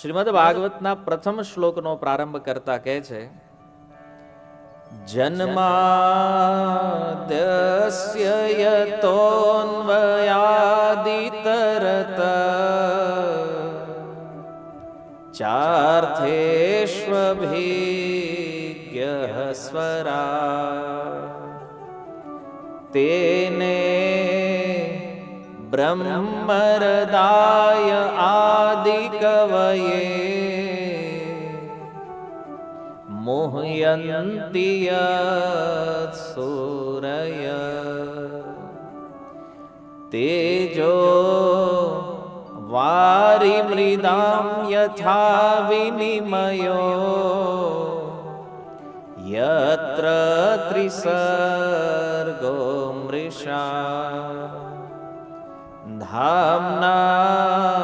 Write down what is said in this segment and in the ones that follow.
શ્રીમદ ભાગવતના પ્રથમ શ્લોકનો પ્રારંભ કરતા કહે છે, જન્માદ્યસ્ય યતોન્વયાદિતરત ચાર્થેષ્વભિજ્ઞઃ સ્વરા તેને બ્રહ્મરદાય આદિકવયે મુહ્યન્તિ યત્સૂરય તેજો વારિમૃદાં યથા વિનિમયો યત્ર ત્રિસર્ગો મૃષા ધામ્ના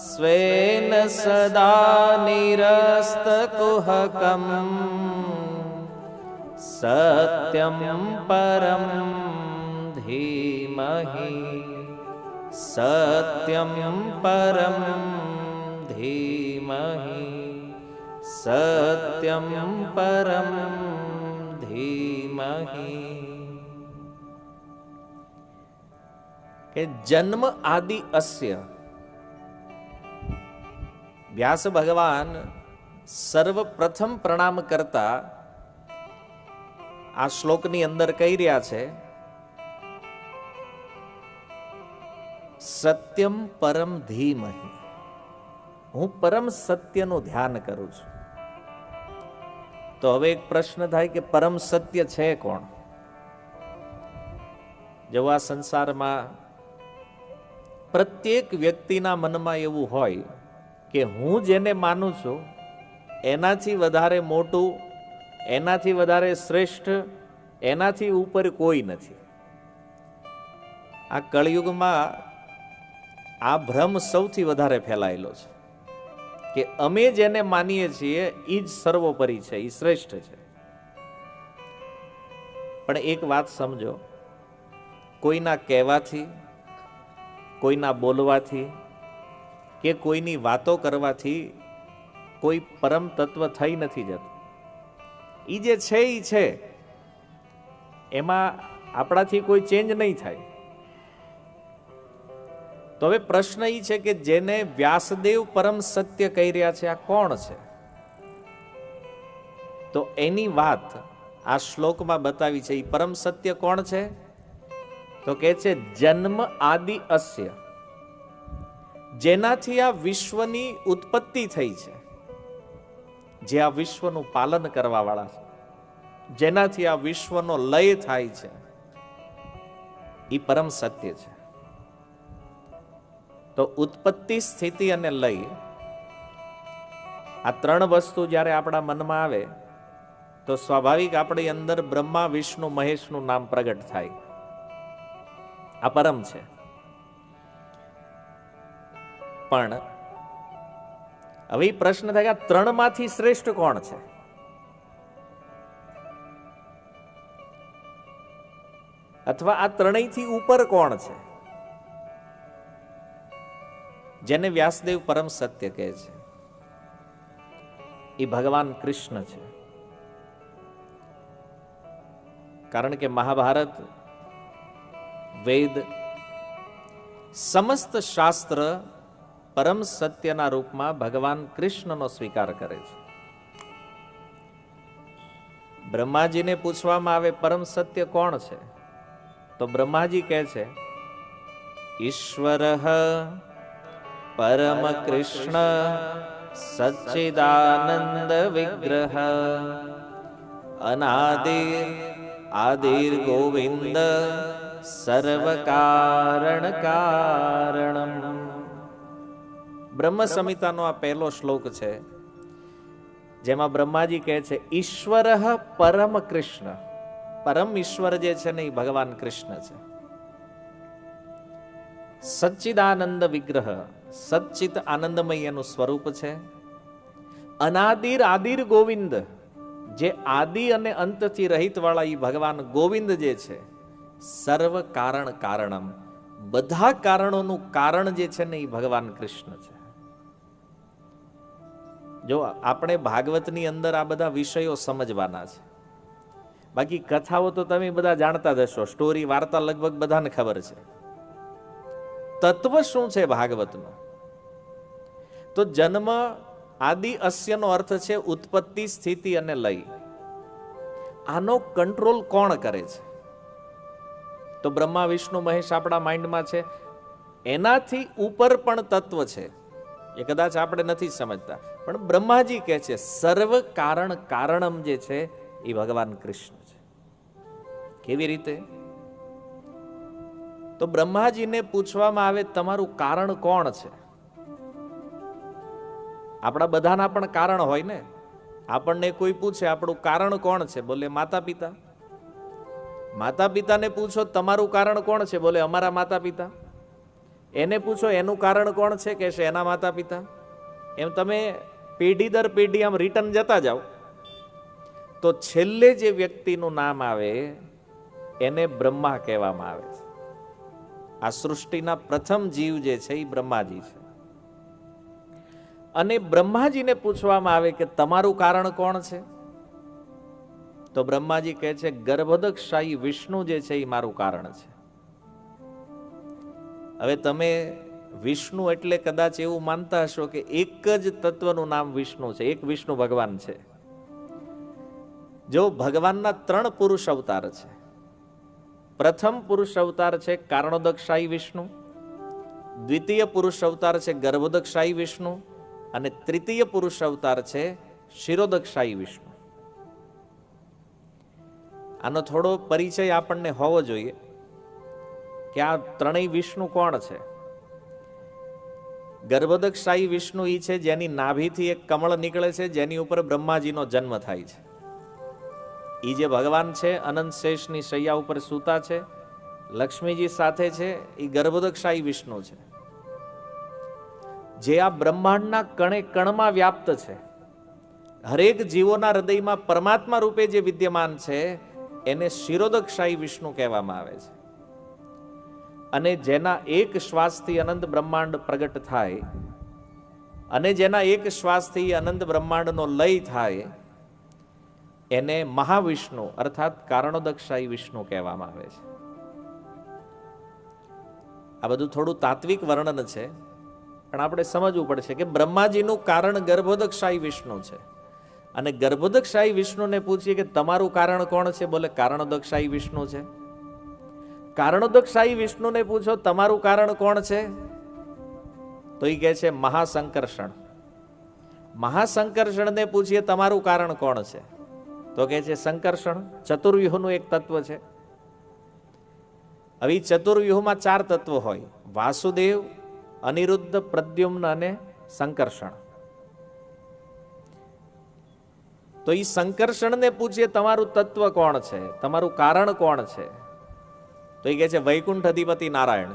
સ્વેન સદા નિરસ્તકુહકમ સત્યમ પરમ ધીમહિ સત્યમ પરમ ધીમહિ સત્યમ પરમ ધીમહિ. કે જન્મ આદિ અસ્ય, વ્યાસ ભગવાન સર્વપ્રથમ પ્રણામ કરતા આ શ્લોકની અંદર કહી રહ્યા છે, સત્યમ પરમ ધીમહિ, હું પરમ સત્યનું ધ્યાન કરું છું. તો હવે એક પ્રશ્ન થાય કે પરમ સત્ય છે કોણ? જો આ સંસારમાં પ્રત્યેક વ્યક્તિના મનમાં એવું હોય કે હું જેને માનું છું એનાથી વધારે મોટું, એનાથી વધારે શ્રેષ્ઠ, એનાથી ઉપર કોઈ નથી. આ કળિયુગમાં આ ભ્રમ સૌથી વધારે ફેલાયેલો છે કે અમે જેને માનીએ છીએ એ જ સર્વોપરી છે, એ શ્રેષ્ઠ છે. પણ એક વાત સમજો, કોઈના કહેવાથી, કોઈના બોલવાથી કે કોઈની વાતો કરવાથી કોઈ પરમ તત્વ થઈ નથી જતું. એ જે છે એ છે, એમાં આપણાથી કોઈ ચેન્જ નહીં થાય. તો હવે પ્રશ્ન એ છે કે જેને વ્યાસદેવ પરમ સત્ય કહી રહ્યા છે, આ કોણ છે? તો એની વાત આ શ્લોકમાં બતાવી છે. એ પરમ સત્ય કોણ છે? તો કે છે જન્મ આદિ અસ્ય, જેનાથી આ વિશ્વની ઉત્પત્તિ થઈ છે, જે આ વિશ્વનું પાલન કરવા વાળા છે, જેનાથી આ વિશ્વનો લય થાય છે, એ પરમ સત્ય છે. તો ઉત્પત્તિ, સ્થિતિ અને લય, આ ત્રણ વસ્તુ જ્યારે આપણા મનમાં આવે તો સ્વાભાવિક આપણી અંદર બ્રહ્મા, વિષ્ણુ, મહેશનું નામ પ્રગટ થાય. આ પરમ છે. પણ હવે પ્રશ્ન થાય કે આ ત્રણમાંથી શ્રેષ્ઠ કોણ છે? અથવા આ ત્રણેયથી ઉપર કોણ છે? જેને વ્યાસદેવ પરમ સત્ય કહે છે એ ભગવાન કૃષ્ણ છે. કારણ કે મહાભારત, વેદ, સમસ્ત શાસ્ત્ર પરમ સત્યના રૂપમાં ભગવાન કૃષ્ણનો સ્વીકાર કરે છે. બ્રહ્માજીને પૂછવામાં આવે પરમ સત્ય કોણ છે? તો બ્રહ્માજી કહે છે, ઈશ્વર પરમ કૃષ્ણ સચ્ચિદાનંદ વિગ્રહ અનાદિર આદિર ગોવિંદ સર્વ કારણ કારણમ. બ્રહ્મ સંહિતાનો આ પહેલો શ્લોક છે, જેમાં બ્રહ્માજી કહે છે ઈશ્વર પરમ કૃષ્ણ. પરમ ઈશ્વર જે છે ને એ ભગવાન કૃષ્ણ છે. સચ્ચિદાનંદ વિગ્રહ, સચ્ચિત આનંદમય એનું સ્વરૂપ છે. અનાદિર આદિર ગોવિંદ, જે આદિ અને અંતથી રહિત વાળા એ ભગવાન ગોવિંદ જે છે, સર્વ કારણ કારણમ, બધા કારણોનું કારણ જે છે ને એ ભગવાન કૃષ્ણ છે. જો આપણે ભાગવતની અંદર આ બધા વિષયો સમજવાના છે. બાકી કથાઓ તો તમે બધા જાણતા જ હશો, સ્ટોરી વાર્તા લગભગ બધાને ખબર છે. તત્વ શું છે ભાગવતનો? તો જન્મ આદિ અસ્યનો અર્થ છે ઉત્પત્તિ, સ્થિતિ અને લય. આનો કંટ્રોલ કોણ કરે છે? તો બ્રહ્મા વિષ્ણુ મહેશ આપણા માઇન્ડમાં છે. એનાથી ઉપર પણ તત્વ છે, એ કદાચ આપણે નથી સમજતા, પણ બ્રહ્માજી કહે છે સર્વ કારણ કારણમ જે છે એ ભગવાન કૃષ્ણ છે. કેવી રીતે? તો બ્રહ્માજીને પૂછવામાં આવે તમારું કારણ કોણ છે? આપણા બધાના પણ કારણ હોય ને. આપણને કોઈ પૂછે આપણું કારણ કોણ છે, બોલે માતા પિતા. માતા પિતાને પૂછો તમારું કારણ કોણ છે, બોલે અમારા માતા પિતા. એને પૂછો એનું કારણ કોણ છે, કે છે એના માતા પિતા. એમ તમે પેઢી દર પેઢી આમ રિટર્ન જતા જાઓ તો છેલ્લે જે વ્યક્તિનું નામ આવે એને બ્રહ્મા કહેવામાં આવે છે. આ સૃષ્ટિના પ્રથમ જીવ જે છે એ બ્રહ્માજી છે. અને બ્રહ્માજીને પૂછવામાં આવે કે તમારું કારણ કોણ છે, તો બ્રહ્માજી કહે છે ગર્ભોદકશાહી વિષ્ણુ જે છે એ મારું કારણ છે. હવે તમે વિષ્ણુ એટલે કદાચ એવું માનતા હશો કે એક જ તત્વનું નામ વિષ્ણુ છે, એક વિષ્ણુ ભગવાન છે. જો ભગવાનના 3 પુરુષ અવતાર છે. પ્રથમ પુરુષ અવતાર છે કારણોદકશાહી વિષ્ણુ, દ્વિતીય પુરુષ અવતાર છે ગર્ભોદકશાહી વિષ્ણુ, અને તૃતીય પુરુષ અવતાર છે ક્ષીરોદકશાહી વિષ્ણુ. આનો થોડો પરિચય આપણને હોવો જોઈએ કે આ ત્રણેય વિષ્ણુ કોણ છે. ગર્ભોદકશાહી વિષ્ણુ ઈ છે જેની નાભીથી એક કમળ નીકળે છે, જેની ઉપર બ્રહ્માજીનો જન્મ થાય છે. ઈ જે ભગવાન છે અનંત શેષની શૈયા ઉપર સૂતા છે, લક્ષ્મીજી સાથે છે, એ ગર્ભોદકશાહી વિષ્ણુ છે. જે આ બ્રહ્માંડના કણે કણમાં વ્યાપ્ત છે, હરેક જીવોના હૃદયમાં પરમાત્મા રૂપે જે વિદ્યમાન છે એને ક્ષીરોદકશાહી વિષ્ણુ કહેવામાં આવે છે. અને જેના એક શ્વાસથી અનંત બ્રહ્માંડ પ્રગટ થાય અને જેના એક શ્વાસથી અનંત બ્રહ્માંડનો લય થાય એને મહાવિષ્ણુ અર્થાત કારણોદકશાહી વિષ્ણુ કહેવામાં આવે છે. આ બધું થોડું તાત્વિક વર્ણન છે, પણ આપણે સમજવું પડશે કે બ્રહ્માજીનું કારણ ગર્ભોદકશાહી વિષ્ણુ છે. અને ગર્ભોદકશાહી વિષ્ણુને પૂછીએ કે તમારું કારણ કોણ છે, બોલે કારણોદકશાહી વિષ્ણુ છે. કારણોદકશાહી વિષ્ણુને પૂછો તમારું કારણ કોણ છે, તો એ કહે છે મહાસંકર્ષણ. મહાસંકર્ષણને પૂછીએ તમારું કારણ કોણ છે, તો કહે છે સંકર્ષણ. ચતુર્વ્યુહનું એક તત્વ છે. હવે ચતુર્વ્યુહમાં 4 તત્વો હોય: વાસુદેવ, અનિરુદ્ધ, પ્રદ્યુમ્ન અને સંકર્ષણ. તો એ સંકર્ષણને પૂછીએ તમારું તત્વ કોણ છે, તમારું કારણ કોણ છે, તો એ કહે છે વૈકુંઠ અધિપતિ નારાયણ.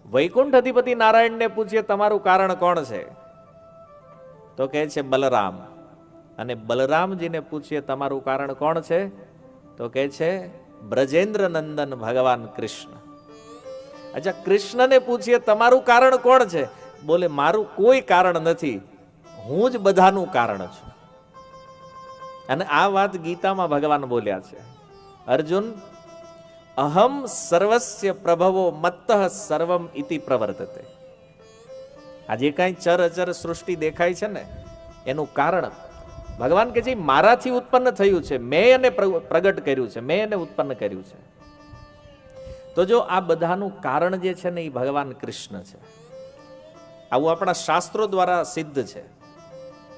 વૈકુંઠ અધિપતિ નારાયણને પૂછીએ તમારું કારણ કોણ છે, તો કહે છે બલરામ. અને બલરામજીને પૂછીએ તમારું કારણ કોણ છે, તો કહે છે બ્રજેન્દ્ર નંદન ભગવાન કૃષ્ણ. અચ્છા, કૃષ્ણને પૂછીએ તમારું કારણ કોણ છે, બોલે મારું કોઈ કારણ નથી, હું જ બધાનું કારણ છું. અને આ વાત ગીતામાં ભગવાન બોલ્યા છે, અર્જુન અહમ સર્વસ્ય પ્રભવો મત્તઃ સર્વમ ઇતિ પ્રવર્તતે. આ જે કાંઈ ચર અચર સૃષ્ટિ દેખાય છે ને એનું કારણ ભગવાન કે છે મારાથી ઉત્પન્ન થયું છે, મેં એને પ્રગટ કર્યું છે, મેં એને ઉત્પન્ન કર્યું છે. તો જો આ બધાનું કારણ જે છે ને એ ભગવાન કૃષ્ણ છે. આવું આપણા શાસ્ત્રો દ્વારા સિદ્ધ છે.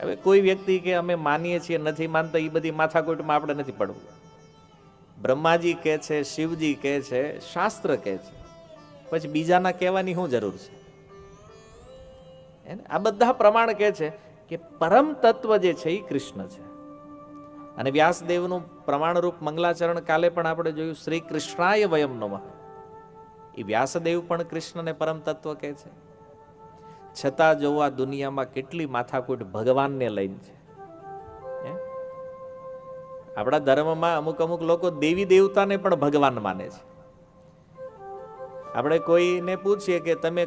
હવે કોઈ વ્યક્તિ કે અમે માનીએ છીએ નથી માનતા, એ બધી માથાકૂટમાં આપણે નથી પડવું. બ્રહ્માજી કહે છે, શિવજી કહે છે, શાસ્ત્ર કહે છે, પછી બીજાના કહેવાની શું જરૂર છે? આ બધા પ્રમાણ કહે છે કે પરમ તત્વ જે છે એ કૃષ્ણ છે. અને વ્યાસદેવનું પ્રમાણરૂપ મંગલાચરણ કાલે પણ આપણે જોયું, શ્રી કૃષ્ણાય વયમ નમઃ. એ વ્યાસદેવ પણ કૃષ્ણને પરમ તત્વ કહે છે. છતાં જોવા દુનિયામાં કેટલી માથાકૂટ ભગવાનને લઈને છે. આપણા ધર્મમાં અમુક લોકો દેવી દેવતાને પણ ભગવાન માને છે. આપણે કોઈને પૂછીએ કે તમે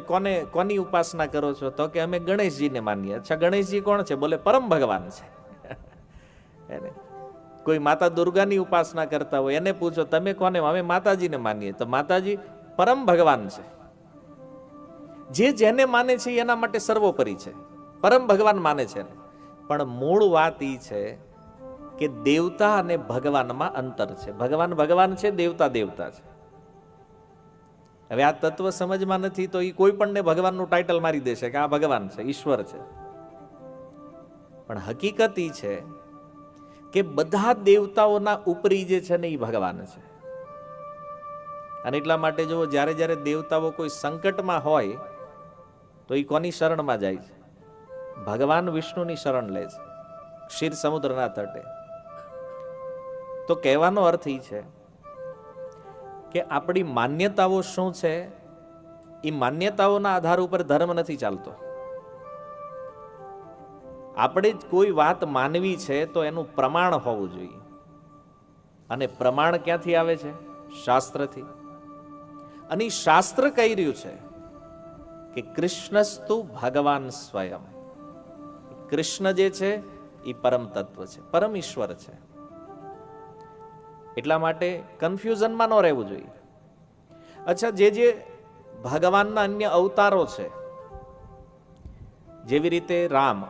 કોની ઉપાસના કરો છો, તો કે અમે ગણેશજીને માનીએ. અચ્છા, ગણેશજી કોણ છે? બોલે પરમ ભગવાન છે. એને કોઈ માતા દુર્ગાની ઉપાસના કરતા હોય, એને પૂછો તમે કોને? અમે માતાજીને માનીએ. તો માતાજી પરમ ભગવાન છે. જે જેને માને છે એના માટે સર્વોપરી છે, પરમ ભગવાન માને છે. પણ મૂળ વાત એ છે કે દેવતા અને ભગવાનમાં અંતર છે. ભગવાન ભગવાન છે, દેવતા દેવતા છે. હવે આ તત્વ સમજમાં નથી તો એ કોઈ પણને ભગવાનનું ટાઇટલ મારી દેશે કે આ ભગવાન છે, ઈશ્વર છે. પણ હકીકત એ છે કે બધા દેવતાઓના ઉપરી જે છે ને એ ભગવાન છે. અને એટલા માટે જો જ્યારે જ્યારે દેવતાઓ કોઈ સંકટમાં હોય તો એ કોની શરણમાં જાય છે? ભગવાન વિષ્ણુની શરણ લે છે, ક્ષીર સમુદ્રના તટે. તો કહેવાનો અર્થ એ છે કે આપણી માન્યતાઓ શું છે, એ માન્યતાઓના આધાર ઉપર ધર્મ નથી ચાલતો. આપણે જ કોઈ વાત માનવી છે તો એનું પ્રમાણ હોવું જોઈએ. અને પ્રમાણ ક્યાંથી આવે છે? શાસ્ત્રથી. અને શાસ્ત્ર કહી રહ્યું છે કે કૃષ્ણસ્તુ ભગવાન સ્વયં. કૃષ્ણ જે છે એ પરમ તત્વ છે, પરમ ઈશ્વર છે. એટલા માટે કન્ફ્યુઝનમાં ન રહેવું જોઈએ. અચ્છા, જે ભગવાનના અન્ય અવતારો છે, જેવી રીતે રામ,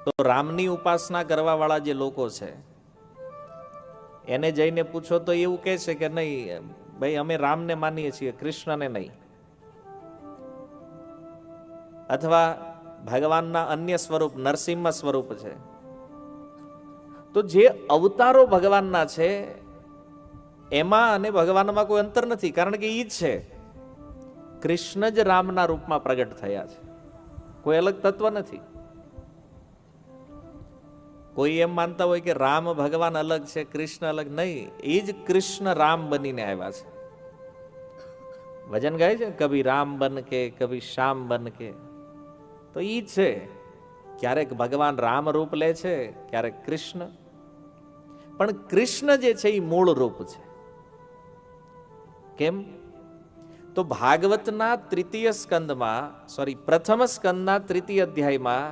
તો રામની ઉપાસના કરવા વાળા જે લોકો છે એને જઈને પૂછો તો એવું કહે છે કે નહીં ભાઈ, અમે રામને માનીએ છીએ, કૃષ્ણને નહીં. અથવા ભગવાનના અન્ય સ્વરૂપ નરસિંહ સ્વરૂપ છે. તો જે અવતારો ભગવાનના છે એમાં અને ભગવાનમાં કોઈ અંતર નથી, કારણ કે ઈ જ છે. કૃષ્ણ જ રામના રૂપમાં પ્રગટ થયા છે, કોઈ અલગ તત્વ નથી. કોઈ એમ માનતા હોય કે રામ ભગવાન અલગ છે, કૃષ્ણ અલગ, નહીં. એ જ કૃષ્ણ રામ બનીને આવ્યા છે. ભજન ગાય છે, કભી રામ બન કે કભી શ્યામ બન કે. તો ઈ જ છે. ક્યારેક ભગવાન રામ રૂપ લે છે, ક્યારેક કૃષ્ણ. પણ કૃષ્ણ જે છે એ મૂળ રૂપ છે. કેમ? તો ભાગવતના પ્રથમ સ્કંદના તૃતીય અધ્યાયમાં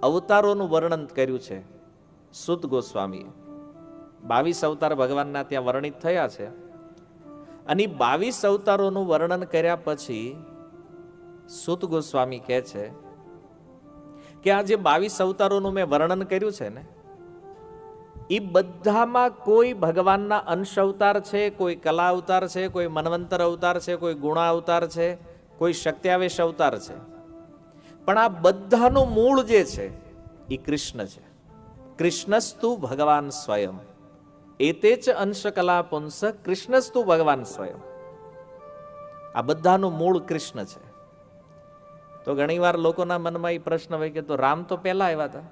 અવતારોનું વર્ણન કર્યું છે સૂત ગોસ્વામીએ. 22 અવતાર ભગવાનના ત્યાં વર્ણિત થયા છે. અને 22 અવતારોનું વર્ણન કર્યા પછી સૂત ગોસ્વામી કહે છે કે આ જે 22 અવતારોનું મેં વર્ણન કર્યું છે ને, એ બધામાં કોઈ ભગવાનના અંશ અવતાર છે, કોઈ કલા અવતાર છે, કોઈ મન્વંતર અવતાર છે, કોઈ ગુણા અવતાર છે, કોઈ શક્ત્યાવેશ અવતાર છે. પણ આ બધાનું મૂળ જે છે એ કૃષ્ણ છે. કૃષ્ણસ્તુ ભગવાન સ્વયં એતે ચ અંશ કલા પુંસ કૃષ્ણસ્તુ ભગવાન સ્વયં. આ બધાનું મૂળ કૃષ્ણ છે. તો ઘણીવાર લોકોના મનમાં એ પ્રશ્ન હોય કે તો રામ તો પહેલા આવ્યા હતા,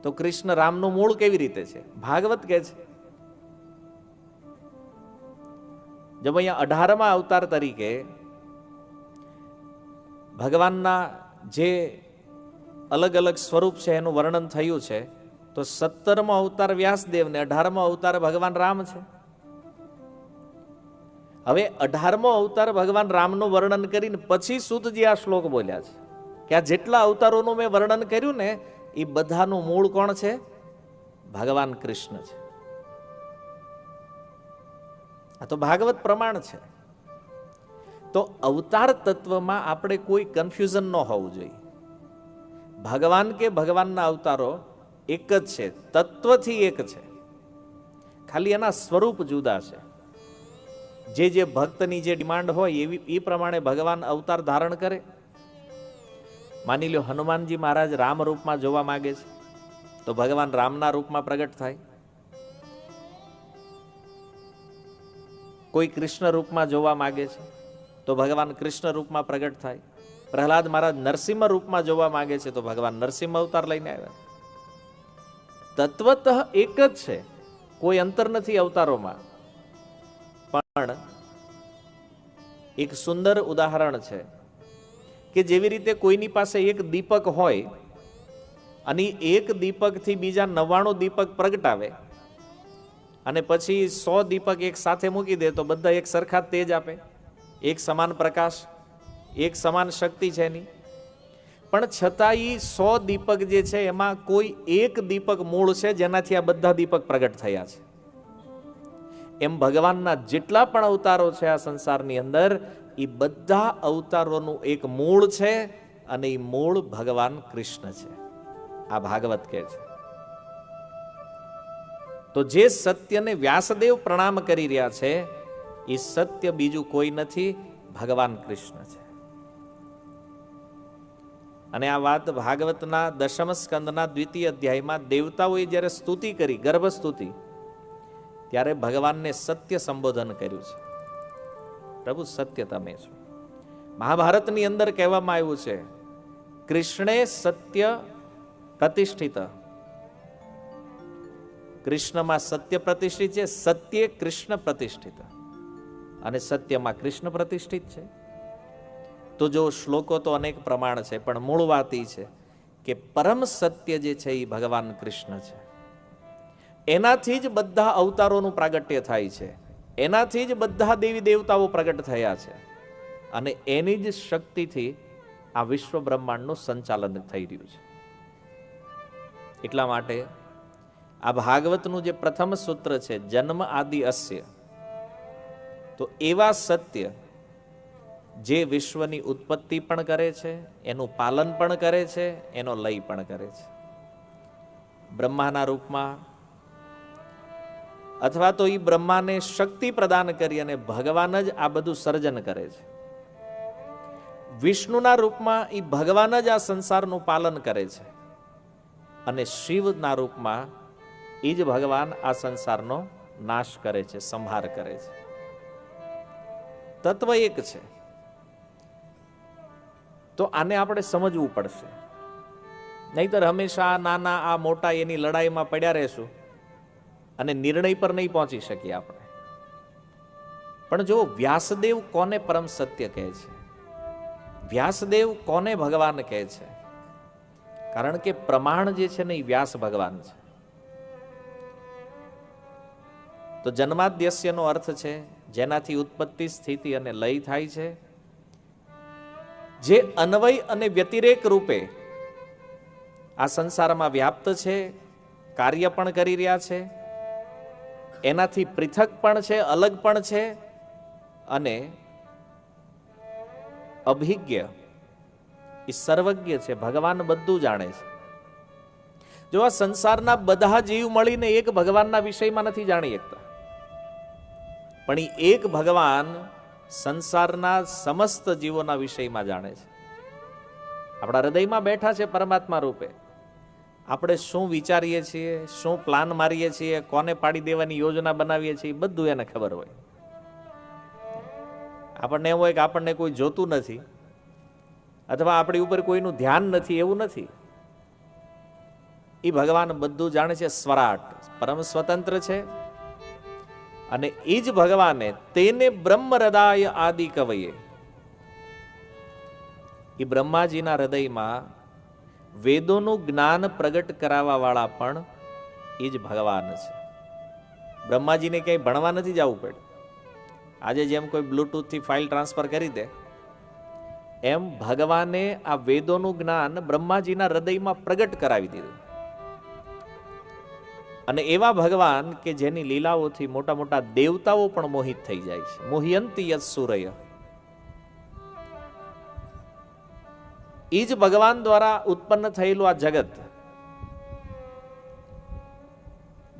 તો કૃષ્ણ રામનું મૂળ કેવી રીતે છે? ભાગવત કહે છે જब અહીંયા 18મા અવતાર તરીકે ભગવાનના જે અલગ અલગ સ્વરૂપ છે એનું વર્ણન થયું છે, તો 17મો અવતાર વ્યાસદેવ ને 18મો અવતાર ભગવાન રામ છે. હવે 18મો અવતાર ભગવાન રામનું વર્ણન કરીને પછી સૂતજી આ શ્લોક બોલ્યા છે કે આ જેટલા અવતારોનું મેં વર્ણન કર્યું ને એ બધાનું મૂળ કોણ છે? ભગવાન કૃષ્ણ છે. આ તો ભાગવત પ્રમાણ છે. તો અવતાર તત્વમાં આપણે કોઈ કન્ફ્યુઝન ન હોવું જોઈએ. ભગવાન કે ભગવાનના અવતારો એક જ છે, તત્વથી એક છે, ખાલી એના સ્વરૂપ જુદા છે. જે ભક્તની જે ડિમાન્ડ હોય એવી એ પ્રમાણે ભગવાન અવતાર ધારણ કરે. માની લો હનુમાનજી મહારાજ રામ રૂપમાં જોવા માંગે છે તો ભગવાન રામના રૂપમાં પ્રગટ થાય. કોઈ કૃષ્ણ રૂપમાં જોવા માંગે છે તો ભગવાન કૃષ્ણ રૂપમાં પ્રગટ થાય. પ્રહલાદ મહારાજ નરસિંહ રૂપમાં જોવા માંગે છે તો ભગવાન નરસિંહ અવતાર લઈને આવ્યા. તત્વતઃ એક જ છે, કોઈ અંતર નથી અવતારોમાં. પણ એક સુંદર ઉદાહરણ છે કે જેવી રીતે કોઈની પાસે એક દીપક હોય અને એક દીપકથી બીજા 99 દીપક પ્રગટાવે અને પછી 100 દીપક એક સાથે મૂકી દે તો બધા એક સરખા તેજ આપે, એક સમાન પ્રકાશ, એક સમાન શક્તિ છે એની. પણ છતાંય 100 દીપક જે છે એમાં કોઈ એક દીપક મૂળ છે જેનાથી આ બધા દીપક પ્રગટ થયા છે. એમ ભગવાનના જેટલા પણ અવતારો છે આ સંસારની અંદર, એ બધા અવતારોનું એક મૂળ છે અને એ મૂળ ભગવાન કૃષ્ણ છે. આ ભાગવત કહે છે. તો જે સત્યને વ્યાસદેવ પ્રણામ કરી રહ્યા છે એ સત્ય બીજું કોઈ નથી, ભગવાન કૃષ્ણ છે. અને આ વાત ભાગવતના 10મ સ્કંદના 2ય અધ્યાયમાં દેવતાઓએ જ્યારે સ્તુતિ કરી, ગર્ભ સ્તુતિ, ત્યારે ભગવાનને સત્ય સંબોધન કર્યું છે. પ્રભુ સત્ય તમે છો. મહાભારતની અંદર કહેવામાં આવ્યું છે, કૃષ્ણે સત્ય પ્રતિષ્ઠિત. કૃષ્ણમાં સત્ય પ્રતિષ્ઠિત છે, સત્ય કૃષ્ણ પ્રતિષ્ઠિત, અને સત્યમાં કૃષ્ણ પ્રતિષ્ઠિત છે. તો જો શ્લોકો તો અનેક પ્રમાણ છે, પણ મૂળ વાત એ છે કે પરમ સત્ય જે છે એ ભગવાન કૃષ્ણ છે. એનાથી જ બધા અવતારોનું પ્રાગટ્ય થાય છે, એનાથી જ બધા દેવી દેવતાઓ પ્રગટ થયા છે, અને એની જ શક્તિથી આ વિશ્વ બ્રહ્માંડનું સંચાલન થઈ રહ્યું છે. એટલા માટે આ ભાગવતનું જે પ્રથમ સૂત્ર છે, જન્મ આદિ અસ્ય, તો એવા સત્ય જે વિશ્વની ઉત્પત્તિ પણ કરે છે, એનું પાલન પણ કરે છે, એનો લય પણ કરે છે. બ્રહ્માના રૂપમાં, અથવા તો એ બ્રહ્માને શક્તિ પ્રદાન કરી અને ભગવાન જ આ બધું સર્જન કરે છે. વિષ્ણુના રૂપમાં એ ભગવાન જ આ સંસારનું પાલન કરે છે, અને શિવના રૂપમાં એ જ ભગવાન આ સંસારનો નાશ કરે છે, સંહાર કરે છે. તત્વ એક છે. તો આને આપણે સમજવું પડશે, નહીતર હંમેશા નાના આ મોટા એની લડાઈમાં પડ્યા રહેશું અને નિર્ણય પર નહીં પહોંચી શકીએ આપણે. પણ જો વ્યાસદેવ કોને પરમ સત્ય કહે છે, વ્યાસદેવ કોને ભગવાન કહે છે? કારણ કે પ્રમાણ જે છે ને એ વ્યાસ ભગવાન છે. તો જન્માદ્યસ્યનો અર્થ છે જેનાથી ઉત્પત્તિ, સ્થિતિ અને લય થાય છે, જે અન્વય અને વ્યતિરેક રૂપે આ સંસારમાં વ્યાપ્ત છે, કાર્ય પણ કરી રહ્યા છે, એનાથી પૃથક પણ છે, અલગ પણ છે, અને અભિજ્ઞ, એ સર્વજ્ઞ છે. ભગવાન બધું જાણે છે. જો આ સંસારના બધા જીવ મળીને એક ભગવાનના વિષયમાં નથી જાણી શકતા, પણ એ એક ભગવાન સંસારના સમસ્ત જીવોના વિષયમાં જાણે છે. આપણા હૃદયમાં બેઠા છે પરમાત્મા રૂપે. આપણે શું વિચારીએ છીએ, શું પ્લાન મારીએ છીએ, કોને પાડી દેવાની યોજના બનાવીએ છીએ, બધું એને ખબર હોય. આપણને એમ હોય કે આપણને કોઈ જોતું નથી, અથવા આપણી ઉપર કોઈનું ધ્યાન નથી, એવું નથી. એ ભગવાન બધું જાણે છે. સ્વરાટ, પરમ સ્વતંત્ર છે. અને એ જ ભગવાને તેને બ્રહ્મ હૃદય આદિ કવયે, એ બ્રહ્માજીના હૃદયમાં વેદોનું જ્ઞાન પ્રગટ કરાવવા વાળા પણ એ જ ભગવાન છે. બ્રહ્માજીને ક્યાંય ભણવા નથી જવું પડે. આજે જેમ કોઈ બ્લુટૂથથી ફાઇલ ટ્રાન્સફર કરી દે, એમ ભગવાને આ વેદોનું જ્ઞાન બ્રહ્માજીના હૃદયમાં પ્રગટ કરાવી દીધું. અને એવા ભગવાન કે જેની લીલાઓથી મોટા મોટા દેવતાઓ પણ મોહિત થઈ જાય છે. મોહયંતી યત સૂરય, એ જ ભગવાન દ્વારા ઉત્પન્ન થયેલું આ જગત,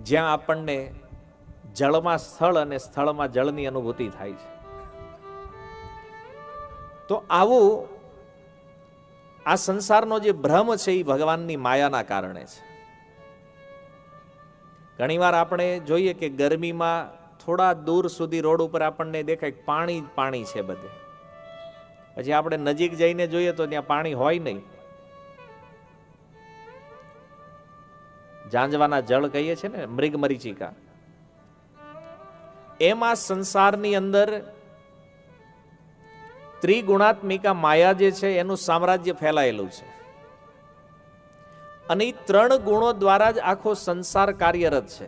જ્યાં આપણને જળમાં સ્થળ અને સ્થળમાં જળની અનુભૂતિ થાય છે. તો આવું આ સંસારનો જે ભ્રમ છે એ ભગવાનની માયાના કારણે છે. ઘણીવાર આપણે જોઈએ કે ગરમીમાં થોડા દૂર સુધી રોડ ઉપર આપણને દેખાય પાણી પાણી છે બધે, પછી આપણે નજીક જઈને જોઈએ તો ત્યાં પાણી હોય નહીં. ઝાંઝવાના જળ કહીએ છીએ ને, મૃગ મરીચિકા. એમ આ સંસારની અંદર ત્રિગુણાત્મિકા માયા જે છે એનું સામ્રાજ્ય ફેલાયેલું છે, અને એ 3 ગુણો દ્વારા જ આખો સંસાર કાર્યરત છે.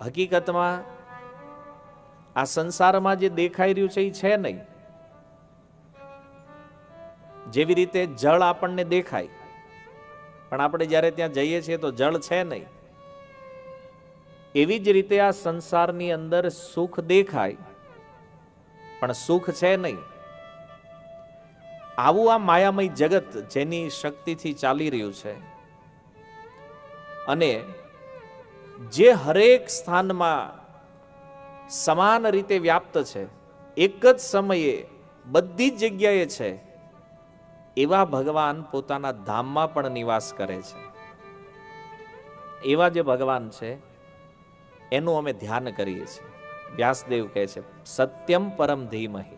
હકીકતમાં આ સંસારમાં જે દેખાઈ રહ્યું છે એ છે નહીં. જેવી રીતે જળ આપણને દેખાય, પણ આપણે જ્યારે ત્યાં જઈએ છીએ તો જળ છે નહીં. એવી જ રીતે આ સંસારની અંદર સુખ દેખાય, પણ સુખ છે નહીં. આવું આ માયામય જગત જેની શક્તિથી ચાલી રહ્યું છે, અને જે હરેક સ્થાનમાં સમાન રીતે વ્યાપ્ત છે, એક જ સમયે બધી જ જગ્યાએ છે, એવા ભગવાન પોતાના ધામમાં પણ નિવાસ કરે છે. એવા જે ભગવાન છે એનું અમે ધ્યાન કરીએ છીએ. વ્યાસદેવ કહે છે સત્યમ પરમ ધીમહિ,